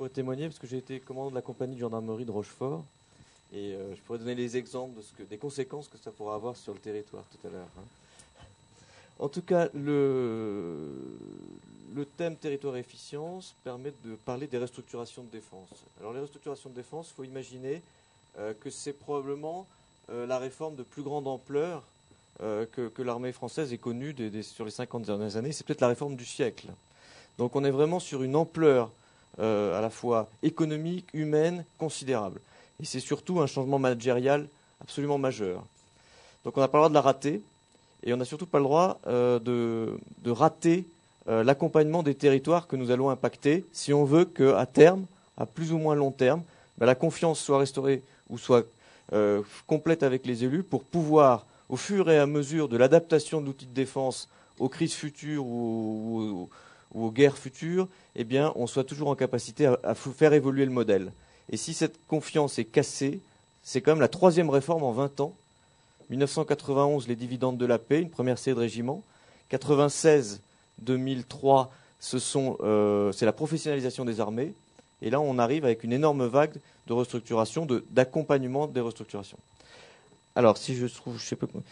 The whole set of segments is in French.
pourrais témoigner parce que j'ai été commandant de la compagnie de gendarmerie de Rochefort et je pourrais donner les exemples des conséquences que ça pourra avoir sur le territoire tout à l'heure. En tout cas, le thème territoire et efficience permet de parler des restructurations de défense. Alors les restructurations de défense, il faut imaginer que c'est probablement la réforme de plus grande ampleur que l'armée française ait connue sur les 50 dernières années. C'est peut-être la réforme du siècle. Donc on est vraiment sur une ampleur à la fois économique, humaine, considérable. Et c'est surtout un changement managérial absolument majeur. Donc on n'a pas le droit de la rater, et on n'a surtout pas le droit de rater l'accompagnement des territoires que nous allons impacter si on veut qu'à terme, à plus ou moins long terme, la confiance soit restaurée ou soit complète avec les élus pour pouvoir, au fur et à mesure de l'adaptation de l'outil de défense aux crises futures ou aux guerres futures, eh bien, on soit toujours en capacité à faire évoluer le modèle. Et si cette confiance est cassée, c'est quand même la troisième réforme en 20 ans. 1991, les dividendes de la paix, une première série de régiments. 96, 2003, c'est la professionnalisation des armées. Et là, on arrive avec une énorme vague de restructuration, d'accompagnement des restructurations. Alors, si je trouve, je sais pas comment.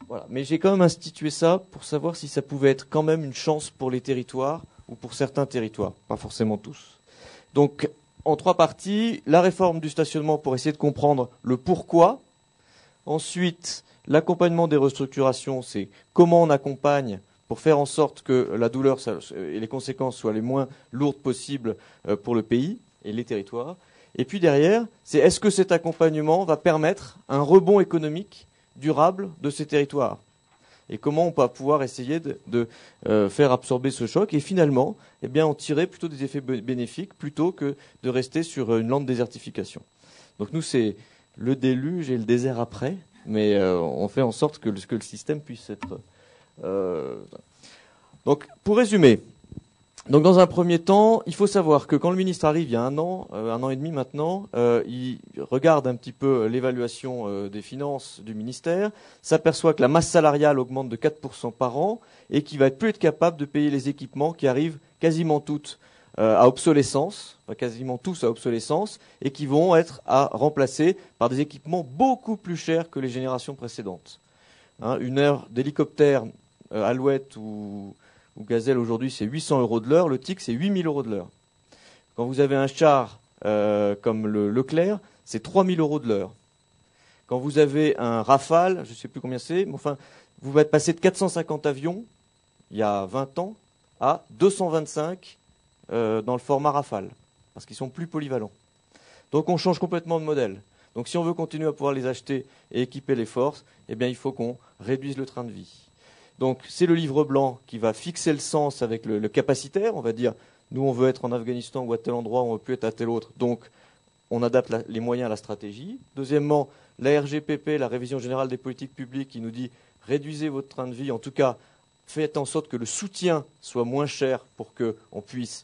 Voilà. Mais j'ai quand même institué ça pour savoir si ça pouvait être quand même une chance pour les territoires ou pour certains territoires, pas forcément tous. Donc, en 3 parties, la réforme du stationnement pour essayer de comprendre le pourquoi. Ensuite, l'accompagnement des restructurations, c'est comment on accompagne pour faire en sorte que la douleur et les conséquences soient les moins lourdes possibles pour le pays et les territoires. Et puis derrière, c'est est-ce que cet accompagnement va permettre un rebond économique durable de ces territoires et comment on va pouvoir essayer de faire absorber ce choc et finalement eh bien, en tirer plutôt des effets bénéfiques plutôt que de rester sur une lente désertification. Donc nous, c'est le déluge et le désert après, mais on fait en sorte que le système puisse être... Donc pour résumer, donc dans un premier temps, il faut savoir que quand le ministre arrive il y a un an et demi maintenant, il regarde un petit peu l'évaluation des finances du ministère, s'aperçoit que la masse salariale augmente de 4% par an et qu'il va plus être capable de payer les équipements qui arrivent quasiment toutes à obsolescence, enfin quasiment tous à obsolescence, et qui vont être à remplacer par des équipements beaucoup plus chers que les générations précédentes. Une heure d'hélicoptère Alouette ou Gazelle aujourd'hui, c'est 800 € de l'heure. Le TIC, c'est 8000 € de l'heure. Quand vous avez un char comme le Leclerc, c'est 3000 € de l'heure. Quand vous avez un Rafale, je ne sais plus combien c'est, mais enfin, vous êtes passé de 450 avions, il y a 20 ans, à 225 dans le format Rafale, parce qu'ils sont plus polyvalents. Donc on change complètement de modèle. Donc si on veut continuer à pouvoir les acheter et équiper les forces, eh bien il faut qu'on réduise le train de vie. Donc c'est le livre blanc qui va fixer le sens avec le capacitaire. On va dire, nous on veut être en Afghanistan ou à tel endroit, on ne veut plus être à tel autre. Donc on adapte les moyens à la stratégie. Deuxièmement, la RGPP, la révision générale des politiques publiques, qui nous dit réduisez votre train de vie. En tout cas, faites en sorte que le soutien soit moins cher pour qu'on puisse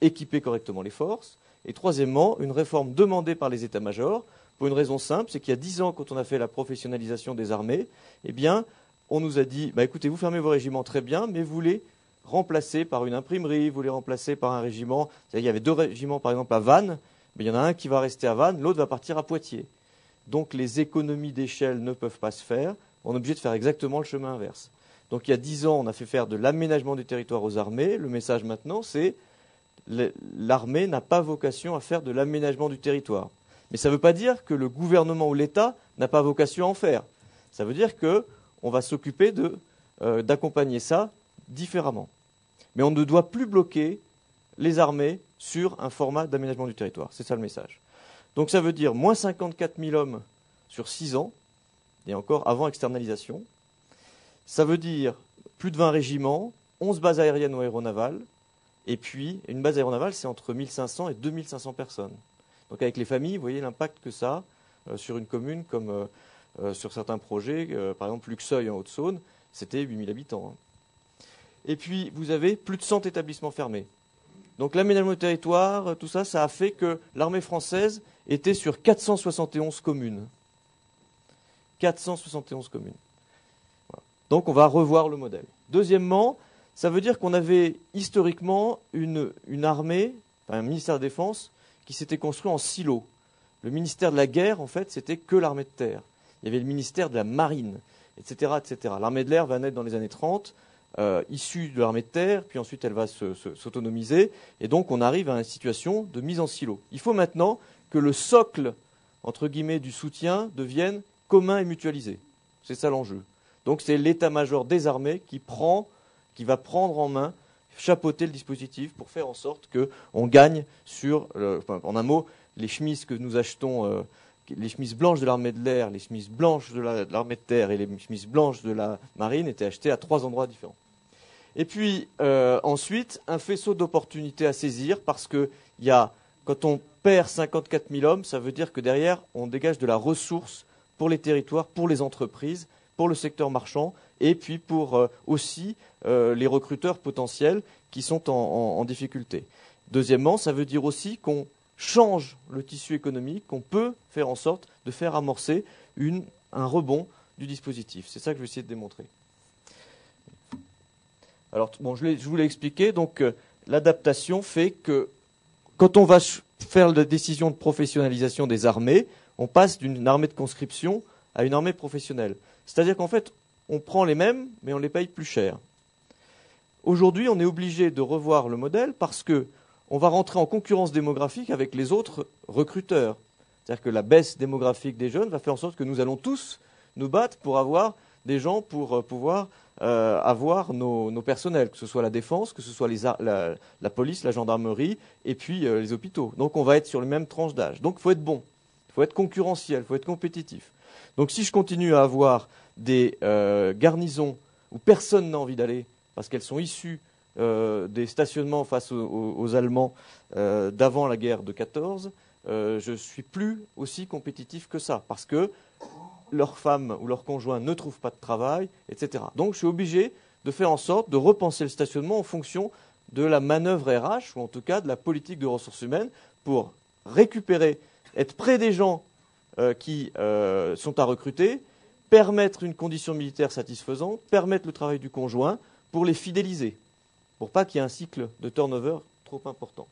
équiper correctement les forces. Et troisièmement, une réforme demandée par les états-majors pour une raison simple, c'est qu'il y a 10 ans, quand on a fait la professionnalisation des armées, eh bien, on nous a dit, écoutez, vous fermez vos régiments très bien, mais vous les remplacez par une imprimerie, vous les remplacez par un régiment. C'est-à-dire, il y avait 2 régiments, par exemple, à Vannes, mais il y en a un qui va rester à Vannes, l'autre va partir à Poitiers. Donc les économies d'échelle ne peuvent pas se faire. On est obligé de faire exactement le chemin inverse. Donc il y a 10 ans, on a fait faire de l'aménagement du territoire aux armées. Le message maintenant, c'est l'armée n'a pas vocation à faire de l'aménagement du territoire. Mais ça ne veut pas dire que le gouvernement ou l'État n'a pas vocation à en faire. Ça veut dire qu'on va s'occuper d'accompagner ça différemment. Mais on ne doit plus bloquer les armées sur un format d'aménagement du territoire. C'est ça le message. Donc ça veut dire moins 54 000 hommes sur 6 ans, et encore avant externalisation. Ça veut dire plus de 20 régiments, 11 bases aériennes ou aéronavales, et puis une base aéronavale, c'est entre 1500 et 2500 personnes. Donc avec les familles, vous voyez l'impact que ça a sur une commune comme sur certains projets, par exemple Luxeuil en Haute-Saône, c'était 8000 habitants. Et puis vous avez plus de 100 établissements fermés. Donc l'aménagement du territoire, tout ça, ça a fait que l'armée française était sur 471 communes. 471 communes. Voilà. Donc on va revoir le modèle. Deuxièmement, ça veut dire qu'on avait historiquement une armée, enfin, un ministère de la Défense qui s'était construit en silo. Le ministère de la Guerre, en fait, c'était que l'armée de terre. Il y avait le ministère de la Marine, etc., etc. L'armée de l'air va naître dans les années 30, issue de l'armée de terre, puis ensuite elle va s'autonomiser, et donc on arrive à une situation de mise en silo. Il faut maintenant que le socle, entre guillemets, du soutien devienne commun et mutualisé. C'est ça l'enjeu. Donc c'est l'état-major des armées qui va prendre en main, chapeauter le dispositif pour faire en sorte qu'on gagne sur, en un mot, les chemises que nous achetons, les chemises blanches de l'armée de l'air, les chemises blanches de l'armée de terre et les chemises blanches de la marine étaient achetées à 3 endroits différents. Et puis ensuite, un faisceau d'opportunités à saisir parce que quand on perd 54 000 hommes, ça veut dire que derrière, on dégage de la ressource pour les territoires, pour les entreprises, pour le secteur marchand et puis pour aussi les recruteurs potentiels qui sont en difficulté. Deuxièmement, ça veut dire aussi qu'on change le tissu économique, qu'on peut faire en sorte de faire amorcer un rebond du dispositif. C'est ça que je vais essayer de démontrer. Alors, bon, je vous l'ai expliqué. Donc, l'adaptation fait que quand on va faire la décision de professionnalisation des armées, on passe d'une armée de conscription à une armée professionnelle. C'est-à-dire qu'en fait, on prend les mêmes, mais on les paye plus cher. Aujourd'hui, on est obligé de revoir le modèle parce que on va rentrer en concurrence démographique avec les autres recruteurs. C'est-à-dire que la baisse démographique des jeunes va faire en sorte que nous allons tous nous battre pour avoir des gens pour pouvoir avoir nos personnels, que ce soit la défense, que ce soit la police, la gendarmerie et puis les hôpitaux. Donc on va être sur les mêmes tranches d'âge. Donc il faut être bon, il faut être concurrentiel, il faut être compétitif. Donc si je continue à avoir des garnisons où personne n'a envie d'aller parce qu'elles sont issues des stationnements face aux Allemands d'avant la guerre de 14, je ne suis plus aussi compétitif que ça, parce que leurs femmes ou leurs conjoints ne trouvent pas de travail, etc. Donc je suis obligé de faire en sorte de repenser le stationnement en fonction de la manœuvre RH, ou en tout cas de la politique de ressources humaines, pour récupérer, être près des gens qui sont à recruter, permettre une condition militaire satisfaisante, permettre le travail du conjoint, pour les fidéliser, pour pas qu'il y ait un cycle de turnover trop important.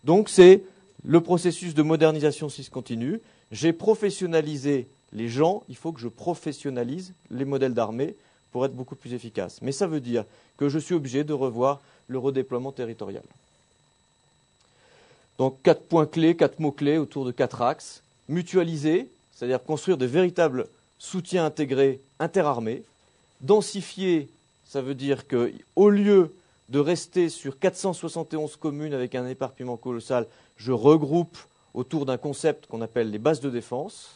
Donc c'est le processus de modernisation si se continue. J'ai professionnalisé les gens, il faut que je professionnalise les modèles d'armée pour être beaucoup plus efficace. Mais ça veut dire que je suis obligé de revoir le redéploiement territorial. Donc 4 points clés, 4 mots-clés autour de 4 axes. Mutualiser, c'est-à-dire construire de véritables soutiens intégrés interarmées. Densifier, ça veut dire qu'au lieu de rester sur 471 communes avec un éparpillement colossal, je regroupe autour d'un concept qu'on appelle les bases de défense,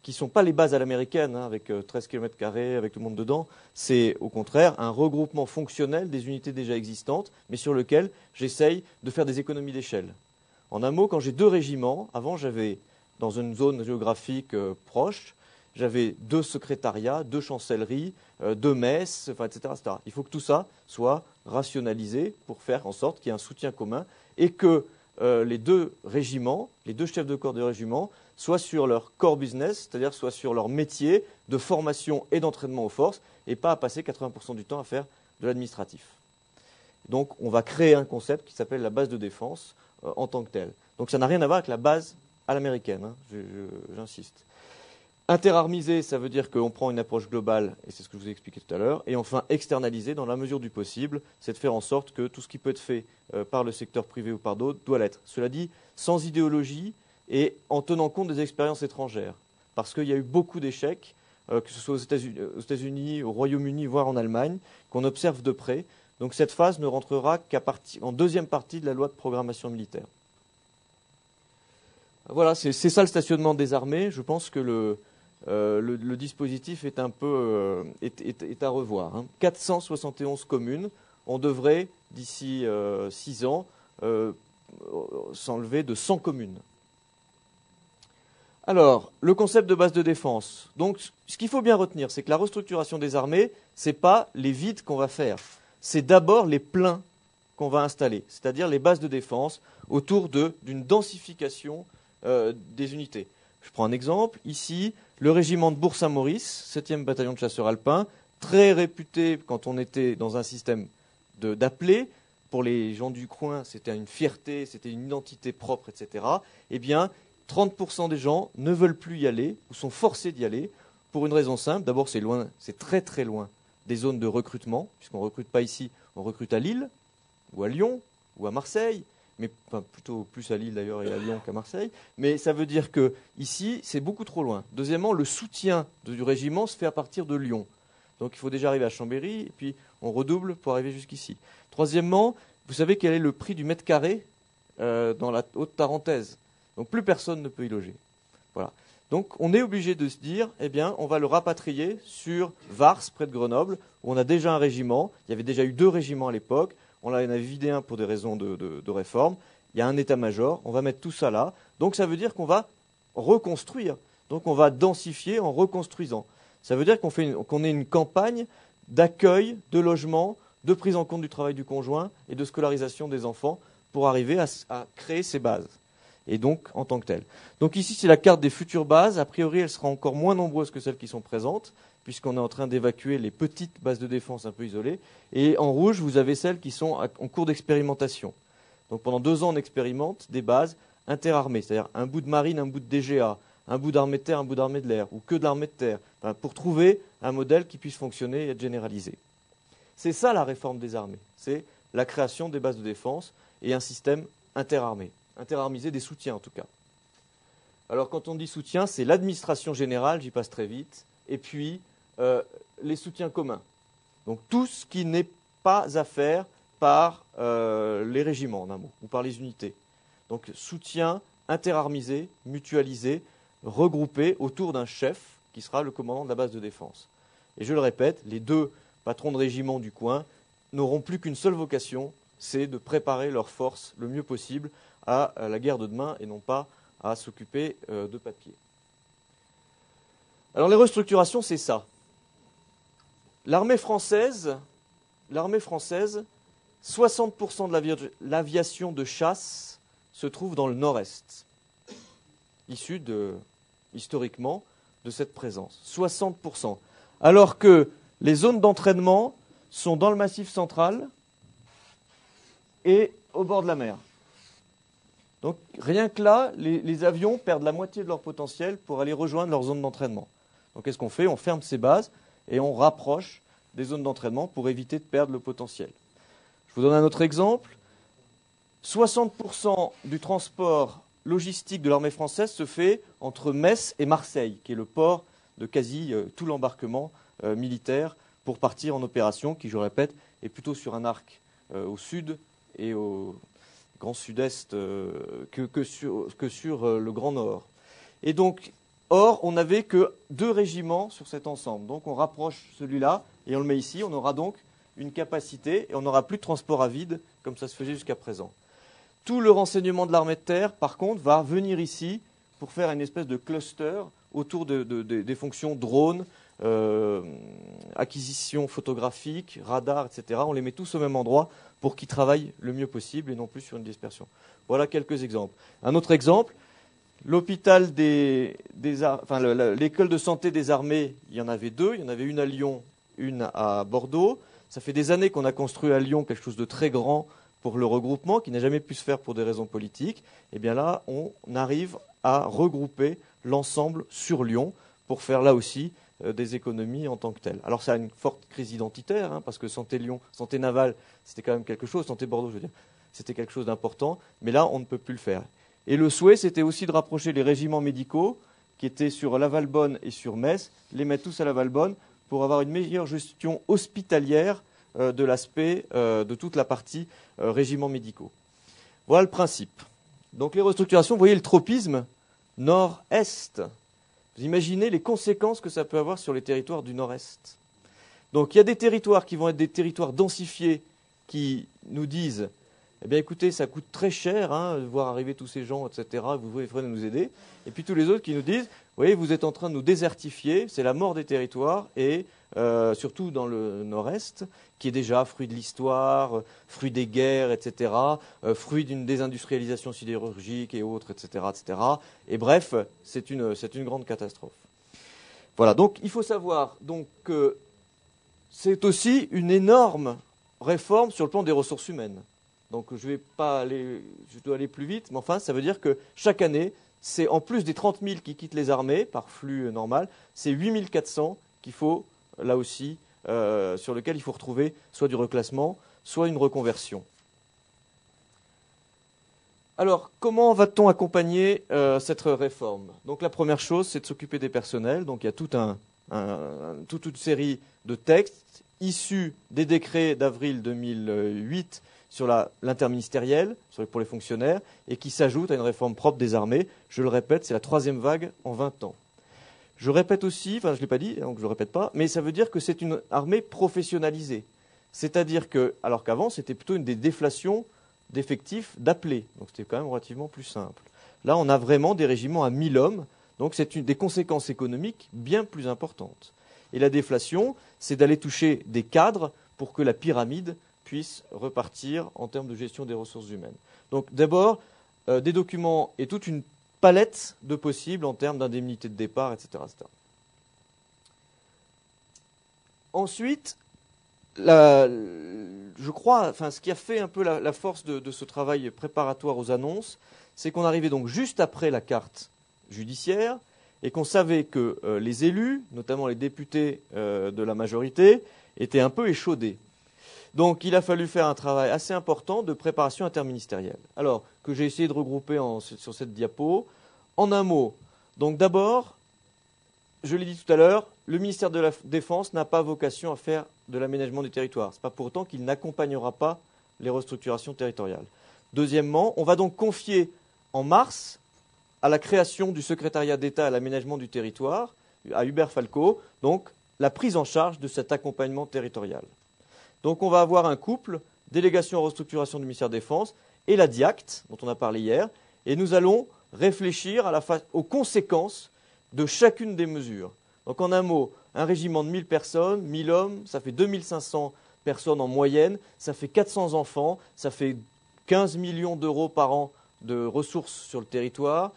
qui ne sont pas les bases à l'américaine, avec 13 km², avec tout le monde dedans. C'est au contraire un regroupement fonctionnel des unités déjà existantes, mais sur lequel j'essaye de faire des économies d'échelle. En un mot, quand j'ai 2 régiments, avant j'avais, dans une zone géographique proche, j'avais 2 secrétariats, 2 chancelleries, 2 messes, etc., etc. Il faut que tout ça soit rationalisé pour faire en sorte qu'il y ait un soutien commun et que les 2 régiments, les 2 chefs de corps de régiment, soient sur leur core business, c'est-à-dire soient sur leur métier de formation et d'entraînement aux forces, et pas à passer 80% du temps à faire de l'administratif. Donc on va créer un concept qui s'appelle la base de défense en tant que telle. Donc ça n'a rien à voir avec la base à l'américaine, hein, j'insiste. Interarmiser, ça veut dire qu'on prend une approche globale, et c'est ce que je vous ai expliqué tout à l'heure. Et enfin, externaliser, dans la mesure du possible, c'est de faire en sorte que tout ce qui peut être fait par le secteur privé ou par d'autres doit l'être. Cela dit, sans idéologie et en tenant compte des expériences étrangères. Parce qu'il y a eu beaucoup d'échecs, que ce soit aux États-Unis, au Royaume-Uni, voire en Allemagne, qu'on observe de près. Donc cette phase ne rentrera qu'en deuxième partie de la loi de programmation militaire. Voilà, c'est ça le stationnement des armées. Je pense que le dispositif est un peu est à revoir. Hein. 471 communes, on devrait d'ici 6 ans s'enlever de 100 communes. Alors, le concept de base de défense. Donc, ce qu'il faut bien retenir, c'est que la restructuration des armées, ce n'est pas les vides qu'on va faire. C'est d'abord les pleins qu'on va installer, c'est-à-dire les bases de défense autour d'une densification des unités. Je prends un exemple. Ici, le régiment de Bourg-Saint-Maurice, 7e bataillon de chasseurs alpins, très réputé quand on était dans un système d'appelés, pour les gens du coin, c'était une fierté, c'était une identité propre, etc., eh bien, 30% des gens ne veulent plus y aller ou sont forcés d'y aller pour une raison simple. D'abord, c'est loin, c'est très très loin des zones de recrutement, puisqu'on ne recrute pas ici, on recrute à Lille, ou à Lyon, ou à Marseille, mais enfin, plutôt plus à Lille d'ailleurs et à Lyon qu'à Marseille. Mais ça veut dire que ici, c'est beaucoup trop loin. Deuxièmement, le soutien du régiment se fait à partir de Lyon. Donc il faut déjà arriver à Chambéry, et puis on redouble pour arriver jusqu'ici. Troisièmement, vous savez quel est le prix du mètre carré dans la Haute-Tarentaise. Donc plus personne ne peut y loger. Voilà. Donc on est obligé de se dire, eh bien, on va le rapatrier sur Vars, près de Grenoble, où on a déjà un régiment. Il y avait déjà eu 2 régiments à l'époque. On en a vidé un pour des raisons de réforme. Il y a un état-major. On va mettre tout ça là. Donc ça veut dire qu'on va reconstruire. Donc on va densifier en reconstruisant. Ça veut dire qu'on ait une campagne d'accueil, de logement, de prise en compte du travail du conjoint et de scolarisation des enfants pour arriver à créer ces bases. Et donc, en tant que telles. Donc ici, c'est la carte des futures bases. A priori, elle sera encore moins nombreuse que celles qui sont présentes, puisqu'on est en train d'évacuer les petites bases de défense un peu isolées. Et en rouge, vous avez celles qui sont en cours d'expérimentation. Donc pendant 2 ans, on expérimente des bases interarmées, c'est-à-dire un bout de marine, un bout de DGA, un bout d'armée de terre, un bout d'armée de l'air, ou que de l'armée de terre, pour trouver un modèle qui puisse fonctionner et être généralisé. C'est ça la réforme des armées, c'est la création des bases de défense et un système interarmé, interarmisé des soutiens en tout cas. Alors quand on dit soutien, c'est l'administration générale, j'y passe très vite, et puis les soutiens communs. Donc tout ce qui n'est pas à faire par les régiments en un mot, ou par les unités. Donc soutien interarmisé, mutualisé, regroupé autour d'un chef qui sera le commandant de la base de défense. Et je le répète, les 2 patrons de régiment du coin n'auront plus qu'une seule vocation, c'est de préparer leurs forces le mieux possible à la guerre de demain et non pas à s'occuper de papier. Alors les restructurations, c'est ça. L'armée française, 60% de l'aviation de chasse se trouve dans le nord-est, issu historiquement de cette présence. 60%. Alors que les zones d'entraînement sont dans le Massif central et au bord de la mer. Donc rien que là, les avions perdent la moitié de leur potentiel pour aller rejoindre leur zone d'entraînement. Donc qu'est-ce qu'on fait? On ferme ces bases et on rapproche des zones d'entraînement pour éviter de perdre le potentiel. Je vous donne un autre exemple. 60% du transport logistique de l'armée française se fait entre Metz et Marseille, qui est le port de quasi tout l'embarquement militaire pour partir en opération, qui, je répète, est plutôt sur un arc au sud et au grand sud-est que sur le grand nord. Et donc, or, on n'avait que 2 régiments sur cet ensemble. Donc, on rapproche celui-là et on le met ici. On aura donc une capacité et on n'aura plus de transport à vide comme ça se faisait jusqu'à présent. Tout le renseignement de l'armée de terre, par contre, va venir ici pour faire une espèce de cluster autour des fonctions drone, acquisition photographique, radar, etc. On les met tous au même endroit pour qu'ils travaillent le mieux possible et non plus sur une dispersion. Voilà quelques exemples. Un autre exemple, l'hôpital l'école de santé des armées, il y en avait 2. Il y en avait une à Lyon, une à Bordeaux. Ça fait des années qu'on a construit à Lyon quelque chose de très grand pour le regroupement, qui n'a jamais pu se faire pour des raisons politiques. Et bien là, on arrive à regrouper l'ensemble sur Lyon pour faire là aussi des économies en tant que telles. Alors ça a une forte crise identitaire, parce que Santé Lyon, Santé Navale, c'était quand même quelque chose, Santé Bordeaux, je veux dire, c'était quelque chose d'important, mais là, on ne peut plus le faire. Et le souhait, c'était aussi de rapprocher les régiments médicaux, qui étaient sur la Valbonne et sur Metz, les mettre tous à la Valbonne, pour avoir une meilleure gestion hospitalière de l'aspect de toute la partie régiments médicaux. Voilà le principe. Donc les restructurations, vous voyez le tropisme nord-est. Vous imaginez les conséquences que ça peut avoir sur les territoires du nord-est. Donc il y a des territoires qui vont être des territoires densifiés qui nous disent eh bien écoutez, ça coûte très cher de voir arriver tous ces gens, etc. Vous devez nous aider. Et puis tous les autres qui nous disent vous voyez, vous êtes en train de nous désertifier, c'est la mort des territoires, et surtout dans le nord-est, qui est déjà fruit de l'histoire, fruit des guerres, etc., fruit d'une désindustrialisation sidérurgique et autres, etc., etc. Et bref, c'est une grande catastrophe. Voilà, donc il faut savoir que c'est aussi une énorme réforme sur le plan des ressources humaines. Donc je dois aller plus vite, mais enfin, ça veut dire que chaque année, c'est en plus des 30 000 qui quittent les armées par flux normal, c'est 8 400 qu'il faut, là aussi, sur lequel il faut retrouver soit du reclassement, soit une reconversion. Alors, comment va-t-on accompagner cette réforme? Donc la première chose, c'est de s'occuper des personnels. Donc il y a toute une série de textes issus des décrets d'avril 2008 sur l'interministériel, pour les fonctionnaires, et qui s'ajoutent à une réforme propre des armées. Je le répète, c'est la 3e vague en 20 ans. Je répète aussi, enfin je ne l'ai pas dit, donc je ne le répète pas, mais ça veut dire que c'est une armée professionnalisée. C'est-à-dire que, alors qu'avant, c'était plutôt une des déflations d'effectifs d'appelés. Donc c'était quand même relativement plus simple. Là, on a vraiment des régiments à 1000 hommes, donc c'est des conséquences économiques bien plus importantes. Et la déflation, c'est d'aller toucher des cadres pour que la pyramide puisse repartir en termes de gestion des ressources humaines. Donc d'abord, des documents et toute une palette de possibles en termes d'indemnité de départ, etc. Ensuite, je crois, ce qui a fait un peu la force de ce travail préparatoire aux annonces, c'est qu'on arrivait donc juste après la carte judiciaire et qu'on savait que les élus, notamment les députés de la majorité, étaient un peu échaudés. Donc il a fallu faire un travail assez important de préparation interministérielle. Alors, que j'ai essayé de regrouper sur cette diapo. En un mot, donc d'abord, je l'ai dit tout à l'heure, le ministère de la Défense n'a pas vocation à faire de l'aménagement du territoire. Ce n'est pas pour autant qu'il n'accompagnera pas les restructurations territoriales. Deuxièmement, on va donc confier en mars à la création du secrétariat d'État à l'aménagement du territoire, à Hubert Falco, donc la prise en charge de cet accompagnement territorial. Donc on va avoir un couple, délégation en restructuration du ministère de la Défense, et la DIACT, dont on a parlé hier, et nous allons réfléchir aux conséquences de chacune des mesures. Donc en un mot, un régiment de 1000 personnes, 1000 hommes, ça fait 2500 personnes en moyenne, ça fait 400 enfants, ça fait 15 millions d'euros par an de ressources sur le territoire.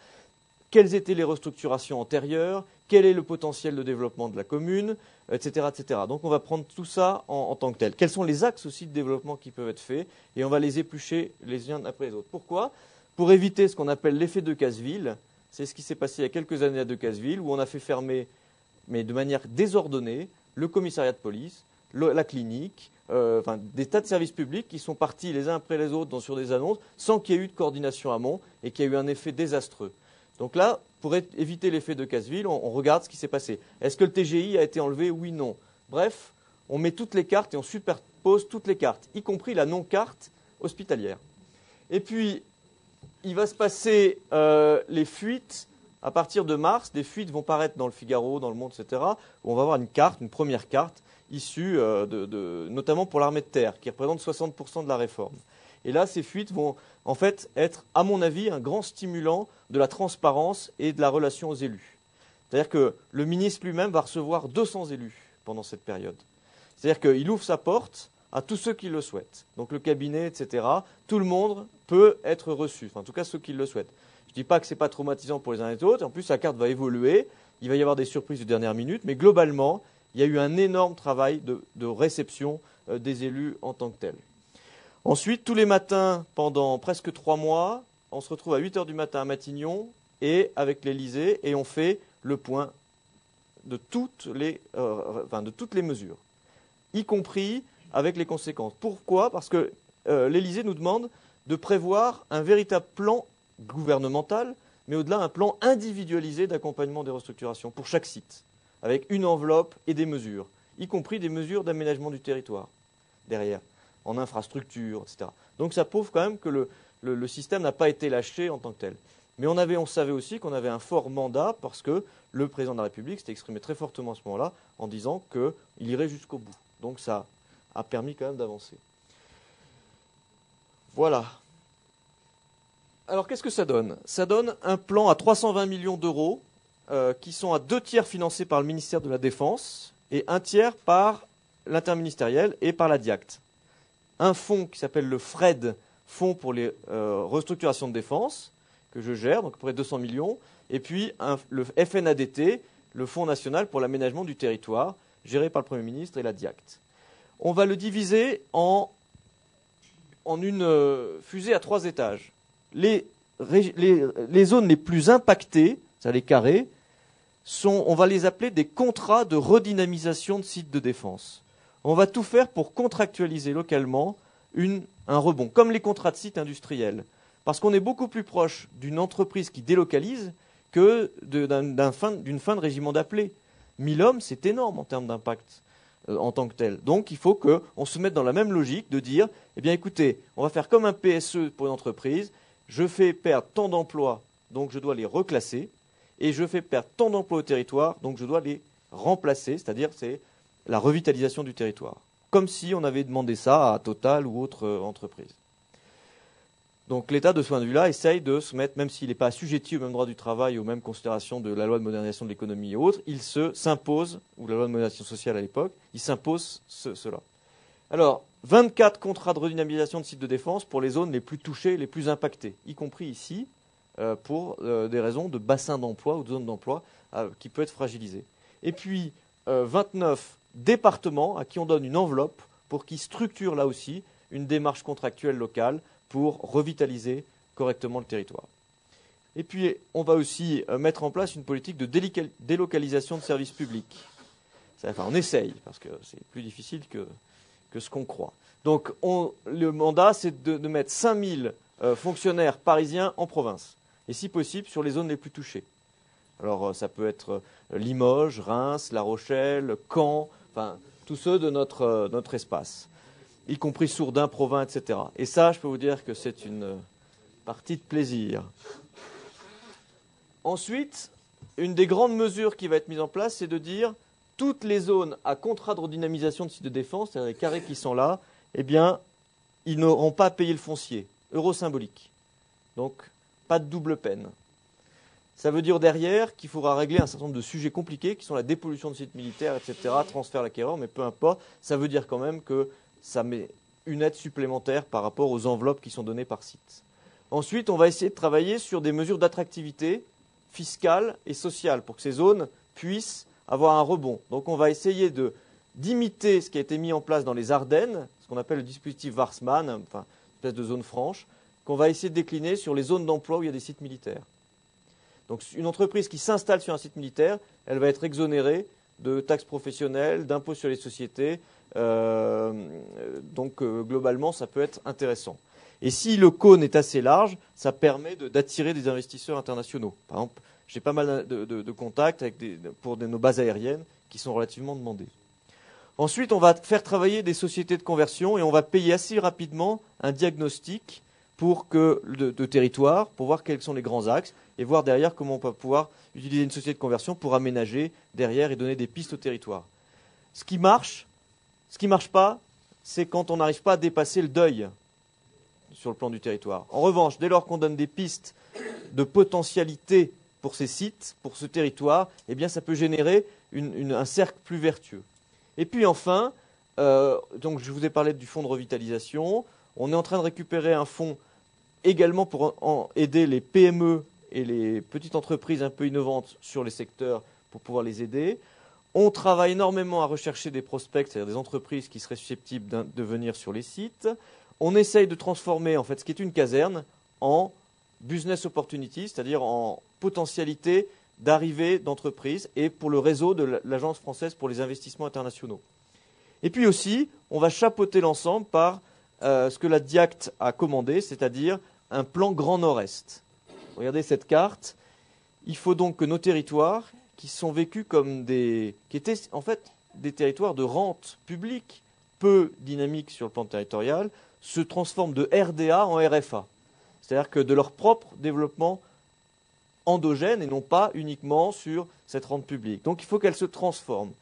Quelles étaient les restructurations antérieures? Quel est le potentiel de développement de la commune, etc., etc. Donc on va prendre tout ça en tant que tel. Quels sont les axes aussi de développement qui peuvent être faits? Et on va les éplucher les uns après les autres. Pourquoi? Pour éviter ce qu'on appelle l'effet de Decazeville. C'est ce qui s'est passé il y a quelques années à Decazeville, où on a fait fermer, mais de manière désordonnée, le commissariat de police, la clinique, des tas de services publics qui sont partis les uns après les autres sur des annonces, sans qu'il y ait eu de coordination amont et qu'il y a eu un effet désastreux. Donc là, pour éviter l'effet de Decazeville, on regarde ce qui s'est passé. Est-ce que le TGI a été enlevé? Oui, non. Bref, on met toutes les cartes et on superpose toutes les cartes, y compris la non-carte hospitalière. Et puis, il va se passer les fuites. À partir de mars, des fuites vont paraître dans le Figaro, dans le Monde, etc., où on va avoir une première carte, issue notamment pour l'armée de terre, qui représente 60% de la réforme. Et là, ces fuites vont en fait être, à mon avis, un grand stimulant de la transparence et de la relation aux élus. C'est-à-dire que le ministre lui-même va recevoir 200 élus pendant cette période. C'est-à-dire qu'il ouvre sa porte à tous ceux qui le souhaitent. Donc le cabinet, etc., tout le monde peut être reçu, enfin, en tout cas ceux qui le souhaitent. Je ne dis pas que ce n'est pas traumatisant pour les uns et les autres. En plus, la carte va évoluer. Il va y avoir des surprises de dernière minute. Mais globalement, il y a eu un énorme travail de réception des élus en tant que tels. Ensuite, tous les matins, pendant presque 3 mois, on se retrouve à 8 h du matin à Matignon et avec l'Élysée et on fait le point de toutes les mesures, y compris avec les conséquences. Pourquoi? Parce que l'Élysée nous demande de prévoir un véritable plan gouvernemental, mais au-delà un plan individualisé d'accompagnement des restructurations pour chaque site, avec une enveloppe et des mesures, y compris des mesures d'aménagement du territoire derrière, en infrastructure, etc. Donc ça prouve quand même que le système n'a pas été lâché en tant que tel. Mais on savait aussi qu'on avait un fort mandat parce que le président de la République s'était exprimé très fortement à ce moment-là en disant qu'il irait jusqu'au bout. Donc ça a permis quand même d'avancer. Voilà. Alors qu'est-ce que ça donne? Ça donne un plan à 320 millions d'euros qui sont à 2 tiers financés par le ministère de la Défense et 1 tiers par l'interministériel et par la DIACT. Un fonds qui s'appelle le FRED, Fonds pour les restructurations de défense, que je gère, donc à peu près 200 millions, et puis le FNADT, le Fonds national pour l'aménagement du territoire, géré par le Premier ministre et la DIACT. On va le diviser en en une fusée à 3 étages. Les zones les plus impactées, ça les carrés, on va les appeler des contrats de redynamisation de sites de défense. On va tout faire pour contractualiser localement un rebond, comme les contrats de sites industriels. Parce qu'on est beaucoup plus proche d'une entreprise qui délocalise que d'une fin de régiment d'appelés. 1000 hommes, c'est énorme en termes d'impact en tant que tel. Donc il faut qu'on se mette dans la même logique de dire, eh bien écoutez, on va faire comme un PSE pour une entreprise, je fais perdre tant d'emplois, donc je dois les reclasser, et je fais perdre tant d'emplois au territoire, donc je dois les remplacer, c'est-à-dire c'est la revitalisation du territoire. Comme si on avait demandé ça à Total ou autre entreprise. Donc l'État, de ce point de vue-là, essaye de se mettre, même s'il n'est pas assujetti au même droit du travail, aux mêmes considérations de la loi de modernisation de l'économie et autres, il s'impose, ou la loi de modernisation sociale à l'époque, il s'impose cela. Alors, 24 contrats de redynamisation de sites de défense pour les zones les plus touchées, les plus impactées, y compris ici, pour des raisons de bassin d'emploi ou de zone d'emploi qui peut être fragilisée. Et puis, 29 départements à qui on donne une enveloppe pour qu'ils structurent là aussi une démarche contractuelle locale pour revitaliser correctement le territoire. Et puis, on va aussi mettre en place une politique de délocalisation de services publics. Enfin, on essaye, parce que c'est plus difficile que ce qu'on croit. Donc, le mandat, c'est de mettre 5000 fonctionnaires parisiens en province, et si possible sur les zones les plus touchées. Alors, ça peut être Limoges, Reims, La Rochelle, Caen, enfin, tous ceux de notre espace, y compris Sourdin, Provins, etc. Et ça, je peux vous dire que c'est une partie de plaisir. Ensuite, une des grandes mesures qui va être mise en place, c'est de dire toutes les zones à contrat de redynamisation de sites de défense, c'est-à-dire les carrés qui sont là, eh bien, ils n'auront pas à payer le foncier, euro symbolique. Donc, pas de double peine. Ça veut dire derrière qu'il faudra régler un certain nombre de sujets compliqués qui sont la dépollution de sites militaires, etc., transfert à l'acquéreur, mais peu importe, ça veut dire quand même que ça met une aide supplémentaire par rapport aux enveloppes qui sont données par site. Ensuite, on va essayer de travailler sur des mesures d'attractivité fiscale et sociale pour que ces zones puissent avoir un rebond. Donc on va essayer d'imiter ce qui a été mis en place dans les Ardennes, ce qu'on appelle le dispositif Warsmann, enfin une espèce de zone franche, qu'on va essayer de décliner sur les zones d'emploi où il y a des sites militaires. Donc une entreprise qui s'installe sur un site militaire, elle va être exonérée de taxes professionnelles, d'impôts sur les sociétés. Donc globalement, ça peut être intéressant. Et si le cône est assez large, ça permet d'attirer des investisseurs internationaux. Par exemple, j'ai pas mal de contacts pour nos bases aériennes qui sont relativement demandées. Ensuite, on va faire travailler des sociétés de conversion et on va payer assez rapidement un diagnostic de territoire pour voir quels sont les grands axes et voir derrière comment on peut pouvoir utiliser une société de conversion pour aménager derrière et donner des pistes au territoire. Ce qui marche pas, c'est quand on n'arrive pas à dépasser le deuil sur le plan du territoire. En revanche, dès lors qu'on donne des pistes de potentialité pour ces sites, pour ce territoire, eh bien ça peut générer un cercle plus vertueux. Et puis enfin, donc je vous ai parlé du fonds de revitalisation. On est en train de récupérer un fonds également pour aider les PME et les petites entreprises un peu innovantes sur les secteurs pour pouvoir les aider. On travaille énormément à rechercher des prospects, c'est-à-dire des entreprises qui seraient susceptibles de venir sur les sites. On essaye de transformer en fait ce qui est une caserne en business opportunity, c'est-à-dire en potentialité d'arrivée d'entreprises et pour le réseau de l'Agence française pour les investissements internationaux. Et puis aussi, on va chapeauter l'ensemble par ce que la DIACT a commandé, c'est-à-dire un plan Grand Nord-Est. Regardez cette carte. Il faut donc que nos territoires, qui sont vécus qui étaient en fait des territoires de rente publique, peu dynamiques sur le plan territorial, se transforment de RDA en RFA. C'est-à-dire que de leur propre développement endogène et non pas uniquement sur cette rente publique. Donc il faut qu'elles se transforment.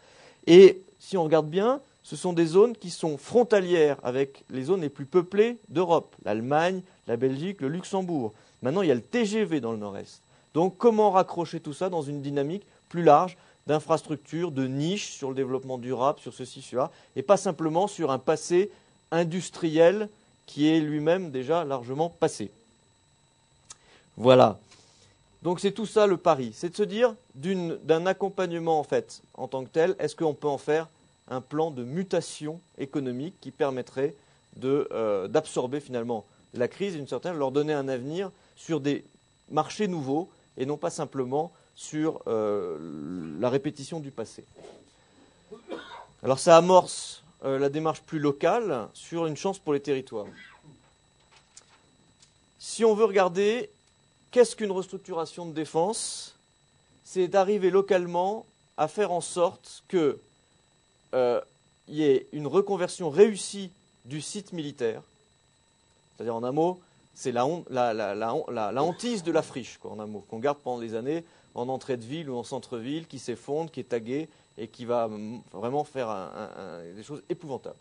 Et si on regarde bien, ce sont des zones qui sont frontalières avec les zones les plus peuplées d'Europe, l'Allemagne, la Belgique, le Luxembourg. Maintenant, il y a le TGV dans le nord-est. Donc comment raccrocher tout ça dans une dynamique plus large d'infrastructures, de niches sur le développement durable, sur ceci, cela, et pas simplement sur un passé industriel qui est lui-même déjà largement passé. Voilà. Donc c'est tout ça le pari. C'est de se dire d'un accompagnement en fait en tant que tel, est-ce qu'on peut en faire un plan de mutation économique qui permettrait d'absorber finalement la crise et d'une certaine manière leur donner un avenir sur des marchés nouveaux et non pas simplement sur la répétition du passé. Alors ça amorce la démarche plus locale sur une chance pour les territoires. Si on veut regarder qu'est-ce qu'une restructuration de défense, c'est d'arriver localement à faire en sorte qu'il y ait une reconversion réussie du site militaire. C'est-à-dire, en un mot, c'est la hantise de la friche, quoi, en un mot, qu'on garde pendant des années en entrée de ville ou en centre-ville, qui s'effondre, qui est tagué et qui va vraiment faire des choses épouvantables.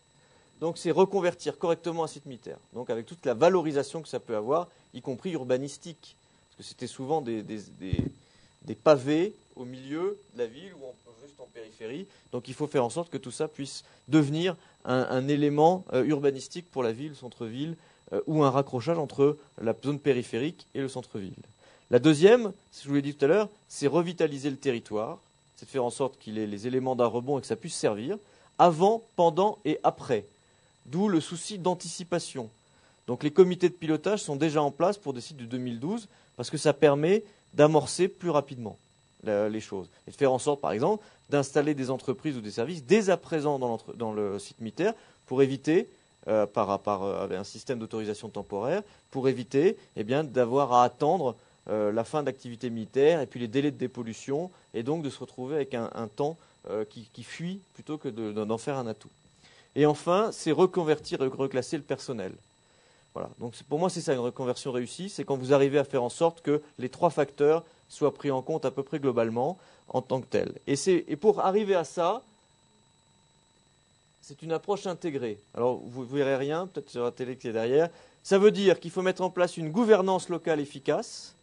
Donc, c'est reconvertir correctement un site militaire. Donc, avec toute la valorisation que ça peut avoir, y compris urbanistique. Parce que c'était souvent des pavés au milieu de la ville ou juste en périphérie. Donc, il faut faire en sorte que tout ça puisse devenir un élément urbanistique pour la ville, le centre-ville, ou un raccrochage entre la zone périphérique et le centre-ville. La deuxième, je vous l'ai dit tout à l'heure, c'est revitaliser le territoire, c'est de faire en sorte qu'il ait les éléments d'un rebond et que ça puisse servir avant, pendant et après. D'où le souci d'anticipation. Donc les comités de pilotage sont déjà en place pour des sites de 2012 parce que ça permet d'amorcer plus rapidement les choses. Et de faire en sorte, par exemple, d'installer des entreprises ou des services dès à présent dans le site militaire pour éviter avec un système d'autorisation temporaire, pour éviter d'avoir à attendre la fin d'activité militaire et puis les délais de dépollution, et donc de se retrouver avec un temps qui fuit plutôt que d'en faire un atout. Et enfin, c'est reconvertir et reclasser le personnel. Voilà. Donc pour moi, c'est ça une reconversion réussie, c'est quand vous arrivez à faire en sorte que les trois facteurs soient pris en compte à peu près globalement en tant que tels. Et pour arriver à ça, c'est une approche intégrée. Alors, vous ne verrez rien, peut-être sur la télé qui est derrière. Ça veut dire qu'il faut mettre en place une gouvernance locale efficace,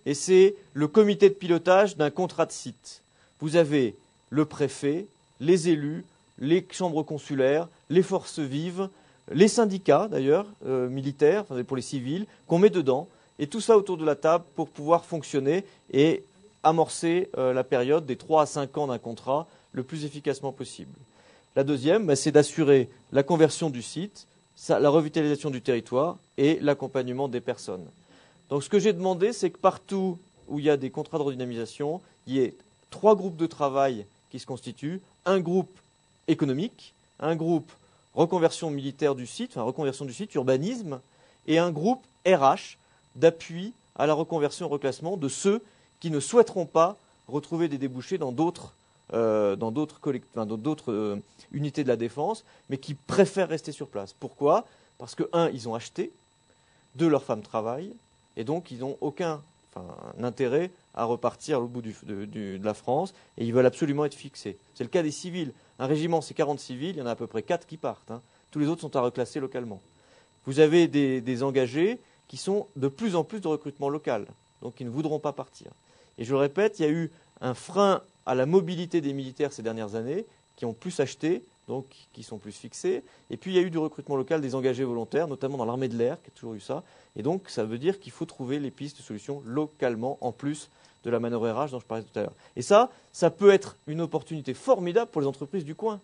et c'est le comité de pilotage d'un contrat de site. Vous avez le préfet, les élus, les chambres consulaires, les forces vives, les syndicats d'ailleurs, militaires, enfin, pour les civils, qu'on met dedans, et tout ça autour de la table pour pouvoir fonctionner et amorcer la période des 3 à 5 ans d'un contrat le plus efficacement possible. La deuxième, c'est d'assurer la conversion du site, la revitalisation du territoire et l'accompagnement des personnes. Donc ce que j'ai demandé, c'est que partout où il y a des contrats de redynamisation, il y ait 3 groupes de travail qui se constituent, un groupe économique, un groupe reconversion militaire du site, enfin reconversion du site, urbanisme, et un groupe RH d'appui à la reconversion et au reclassement de ceux qui ne souhaiteront pas retrouver des débouchés dans d'autres unités de la défense, mais qui préfèrent rester sur place. Pourquoi ? Parce que, 1, ils ont acheté, 2, leurs femmes travaillent, et donc ils n'ont aucun intérêt à repartir au bout de la France, et ils veulent absolument être fixés. C'est le cas des civils. Un régiment, c'est 40 civils, il y en a à peu près 4 qui partent. Hein. Tous les autres sont à reclasser localement. Vous avez des engagés qui sont de plus en plus de recrutement local, donc ils ne voudront pas partir. Et je le répète, il y a eu un frein à la mobilité des militaires ces dernières années, qui ont plus acheté, donc qui sont plus fixés. Et puis il y a eu du recrutement local des engagés volontaires, notamment dans l'armée de l'air, qui a toujours eu ça. Et donc ça veut dire qu'il faut trouver les pistes de solutions localement, en plus de la manœuvre RH dont je parlais tout à l'heure. Et ça peut être une opportunité formidable pour les entreprises du coin,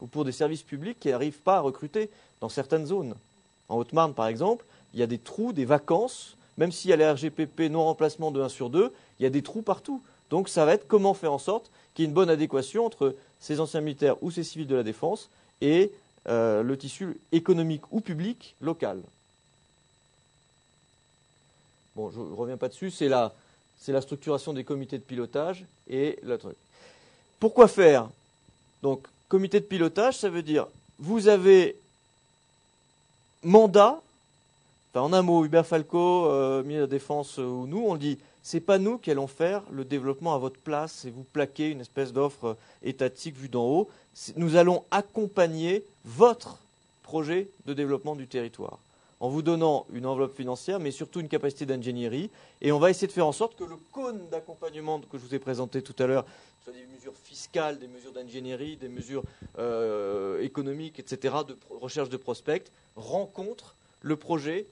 ou pour des services publics qui n'arrivent pas à recruter dans certaines zones. En Haute-Marne, par exemple, il y a des trous, des vacances, même s'il y a les RGPP non-remplacement de 1 sur 2, il y a des trous partout. Donc ça va être comment faire en sorte qu'il y ait une bonne adéquation entre ces anciens militaires ou ces civils de la défense et le tissu économique ou public local. Bon, je ne reviens pas dessus, c'est la structuration des comités de pilotage et le truc. Pourquoi faire ? Donc, comité de pilotage, ça veut dire, vous avez mandat, enfin, en un mot, Hubert Falco, ministre de la Défense ou nous, on le dit, c'est pas nous qui allons faire le développement à votre place et vous plaquer une espèce d'offre étatique vue d'en haut. Nous allons accompagner votre projet de développement du territoire en vous donnant une enveloppe financière, mais surtout une capacité d'ingénierie. Et on va essayer de faire en sorte que le cône d'accompagnement que je vous ai présenté tout à l'heure, soit des mesures fiscales, des mesures d'ingénierie, des mesures économiques, etc., de recherche de prospects, rencontre le projet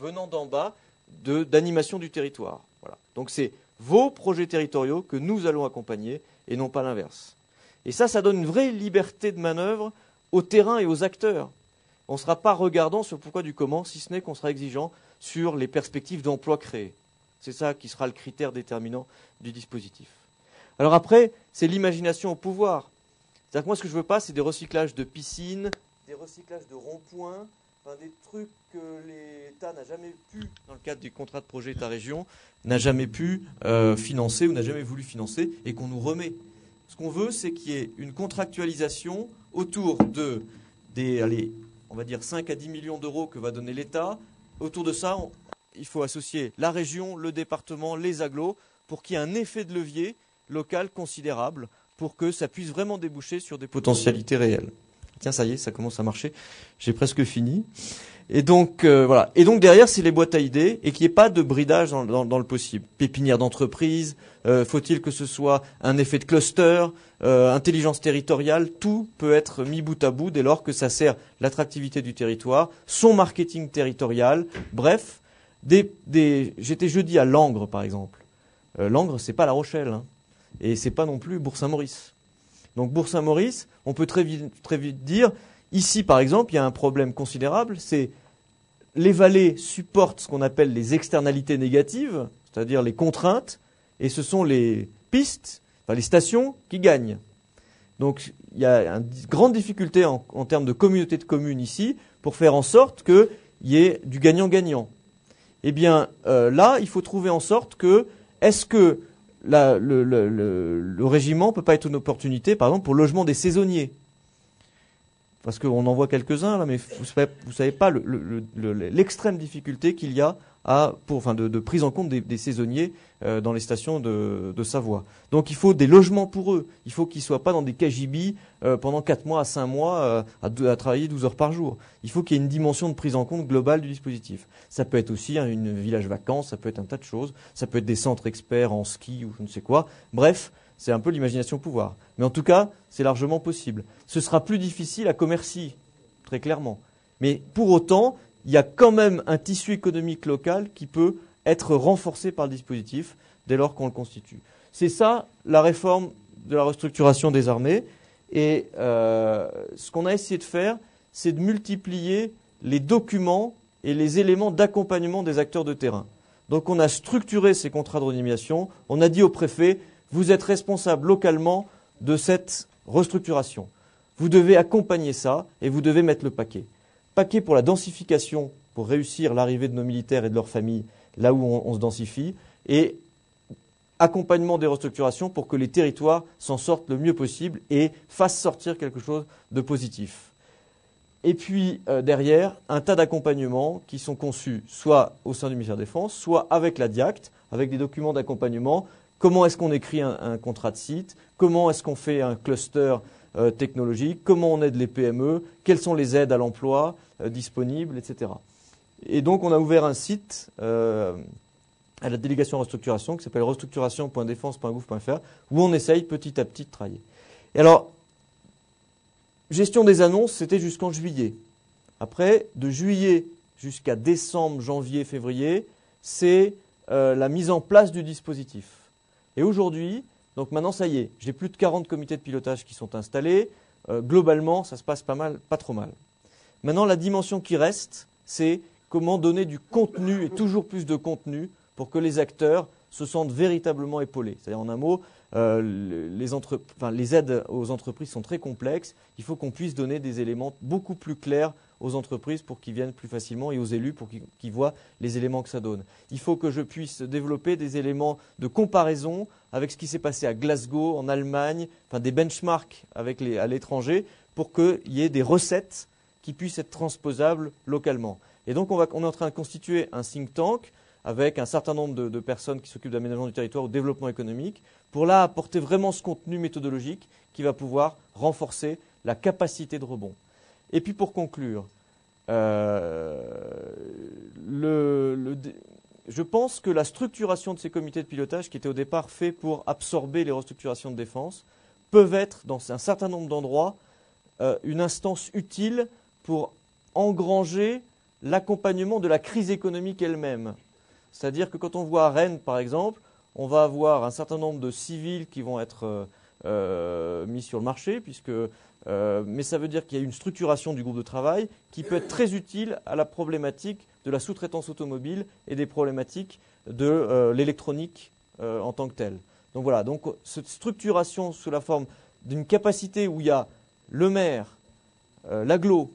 venant d'en bas d'animation du territoire. Voilà. Donc c'est vos projets territoriaux que nous allons accompagner et non pas l'inverse. Et ça donne une vraie liberté de manœuvre au terrain et aux acteurs. on ne sera pas regardant sur le pourquoi du comment, si ce n'est qu'on sera exigeant sur les perspectives d'emploi créées. C'est ça qui sera le critère déterminant du dispositif. Alors après, c'est l'imagination au pouvoir. C'est-à-dire que moi, ce que je ne veux pas, c'est des recyclages de piscines, des recyclages de ronds-points, enfin, des trucs que l'État n'a jamais pu, dans le cadre du contrat de projet État-région, n'a jamais pu financer ou n'a jamais voulu financer et qu'on nous remet. Ce qu'on veut, c'est qu'il y ait une contractualisation autour de allez, on va dire 5 à 10 millions d'euros que va donner l'État. Autour de ça, il faut associer la région, le département, les agglos, pour qu'il y ait un effet de levier local considérable, pour que ça puisse vraiment déboucher sur des potentialités réelles. Tiens, ça y est, ça commence à marcher. J'ai presque fini. Et donc, voilà. Et donc, derrière, c'est les boîtes à idées et qu'il n'y ait pas de bridage dans le possible. Pépinière d'entreprise, faut-il que ce soit un effet de cluster, intelligence territoriale, tout peut être mis bout à bout dès lors que ça sert l'attractivité du territoire, son marketing territorial, bref. J'étais jeudi à Langres, par exemple. Langres, c'est pas La Rochelle, hein, et c'est pas non plus Bourg-Saint-Maurice. Donc Bourg-Saint-Maurice, on peut très vite dire, ici par exemple, il y a un problème considérable, c'est les vallées supportent ce qu'on appelle les externalités négatives, c'est-à-dire les contraintes, et ce sont les pistes, enfin les stations qui gagnent. Donc il y a une grande difficulté en termes de communauté de communes ici pour faire en sorte qu'il y ait du gagnant-gagnant. Eh bien là, il faut trouver en sorte que, est-ce que le régiment ne peut pas être une opportunité, par exemple, pour le logement des saisonniers. Parce qu'on en voit quelques-uns, là, mais vous ne savez pas l'extrême difficulté qu'il y a de prise en compte des saisonniers dans les stations de Savoie. Donc il faut des logements pour eux. Il faut qu'ils ne soient pas dans des KGB pendant 4 mois à 5 mois à travailler 12 heures par jour. Il faut qu'il y ait une dimension de prise en compte globale du dispositif. Ça peut être aussi un village vacances, ça peut être un tas de choses. Ça peut être des centres experts en ski ou je ne sais quoi. Bref, c'est un peu l'imagination au pouvoir. Mais en tout cas, c'est largement possible. Ce sera plus difficile à Commercy, très clairement. Mais pour autant, il y a quand même un tissu économique local qui peut être renforcé par le dispositif dès lors qu'on le constitue. C'est ça la réforme de la restructuration des armées. Et ce qu'on a essayé de faire, c'est de multiplier les documents et les éléments d'accompagnement des acteurs de terrain. Donc on a structuré ces contrats de renomination. On a dit au préfet, vous êtes responsable localement de cette restructuration. Vous devez accompagner ça et vous devez mettre le paquet. Paquet pour la densification, pour réussir l'arrivée de nos militaires et de leurs familles là où on se densifie, et accompagnement des restructurations pour que les territoires s'en sortent le mieux possible et fassent sortir quelque chose de positif. Et puis derrière, un tas d'accompagnements qui sont conçus soit au sein du ministère de la Défense, soit avec la DIACT, avec des documents d'accompagnement. Comment est-ce qu'on écrit un contrat de site? Comment est-ce qu'on fait un cluster technologique? Comment on aide les PME? Quelles sont les aides à l'emploi disponibles, etc. Et donc, on a ouvert un site à la délégation restructuration qui s'appelle restructuration.defense.gouv.fr où on essaye petit à petit de travailler. Et alors, gestion des annonces, c'était jusqu'en juillet. Après, de juillet jusqu'à décembre, janvier, février, c'est la mise en place du dispositif. Et aujourd'hui, donc maintenant ça y est, j'ai plus de 40 comités de pilotage qui sont installés. Globalement, ça se passe pas trop mal. Maintenant, la dimension qui reste, c'est comment donner du contenu et toujours plus de contenu pour que les acteurs se sentent véritablement épaulés. C'est-à-dire en un mot, les aides aux entreprises sont très complexes. Il faut qu'on puisse donner des éléments beaucoup plus clairs aux entreprises pour qu'ils viennent plus facilement et aux élus pour qu'ils voient les éléments que ça donne. Il faut que je puisse développer des éléments de comparaison avec ce qui s'est passé à Glasgow, en Allemagne, enfin des benchmarks à l'étranger pour qu'il y ait des recettes qui puissent être transposables localement. Et donc on est en train de constituer un think tank avec un certain nombre de personnes qui s'occupent d'aménagement du territoire ou de développement économique, pour là apporter vraiment ce contenu méthodologique qui va pouvoir renforcer la capacité de rebond. Et puis pour conclure, je pense que la structuration de ces comités de pilotage, qui étaient au départ faits pour absorber les restructurations de défense, peuvent être, dans un certain nombre d'endroits, une instance utile pour engranger l'accompagnement de la crise économique elle-même. C'est-à-dire que quand on voit à Rennes, par exemple, on va avoir un certain nombre de civils qui vont être mis sur le marché, puisque mais ça veut dire qu'il y a une structuration du groupe de travail qui peut être très utile à la problématique de la sous-traitance automobile et des problématiques de l'électronique en tant que telle. Donc voilà, donc cette structuration sous la forme d'une capacité où il y a le maire, l'agglo,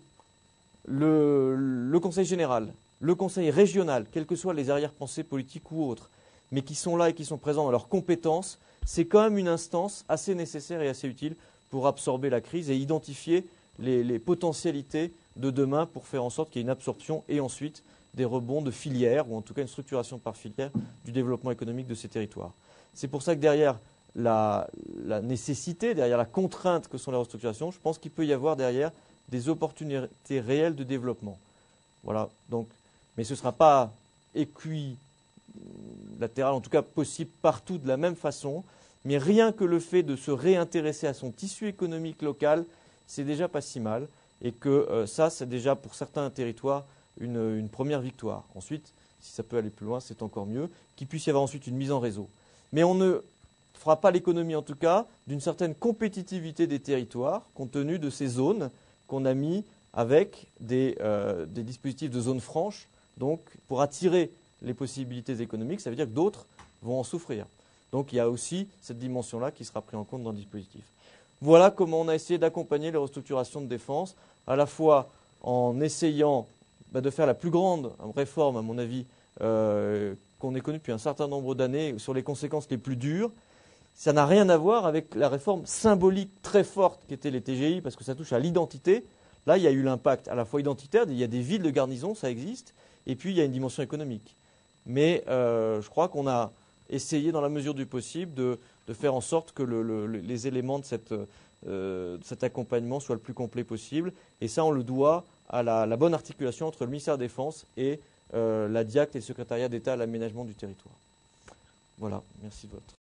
le conseil général, le conseil régional, quelles que soient les arrière-pensées politiques ou autres, mais qui sont là et qui sont présents dans leurs compétences, c'est quand même une instance assez nécessaire et assez utile pour absorber la crise et identifier les potentialités de demain pour faire en sorte qu'il y ait une absorption et ensuite des rebonds de filières, ou en tout cas une structuration par filière du développement économique de ces territoires. C'est pour ça que derrière la nécessité, derrière la contrainte que sont les restructurations, je pense qu'il peut y avoir derrière des opportunités réelles de développement. Voilà, donc, mais ce ne sera pas équilatéral, en tout cas possible partout de la même façon, mais rien que le fait de se réintéresser à son tissu économique local, c'est déjà pas si mal, et que ça, c'est déjà pour certains territoires une première victoire. Ensuite, si ça peut aller plus loin, c'est encore mieux, qu'il puisse y avoir ensuite une mise en réseau. Mais on ne fera pas l'économie, en tout cas, d'une certaine compétitivité des territoires, compte tenu de ces zones qu'on a mis avec des dispositifs de zones franches, donc pour attirer les possibilités économiques, ça veut dire que d'autres vont en souffrir. Donc il y a aussi cette dimension-là qui sera prise en compte dans le dispositif. Voilà comment on a essayé d'accompagner les restructurations de défense, à la fois en essayant de faire la plus grande réforme, à mon avis, qu'on ait connue depuis un certain nombre d'années, sur les conséquences les plus dures. Ça n'a rien à voir avec la réforme symbolique très forte qu'étaient les TGI, parce que ça touche à l'identité. Là, il y a eu l'impact à la fois identitaire, il y a des villes de garnison, ça existe, et puis il y a une dimension économique. Mais je crois qu'on a essayé, dans la mesure du possible, de faire en sorte que les éléments de cet accompagnement soient le plus complet possible. Et ça, on le doit à la bonne articulation entre le ministère de la Défense et la DIAC et le secrétariat d'État à l'aménagement du territoire. Voilà, merci de votre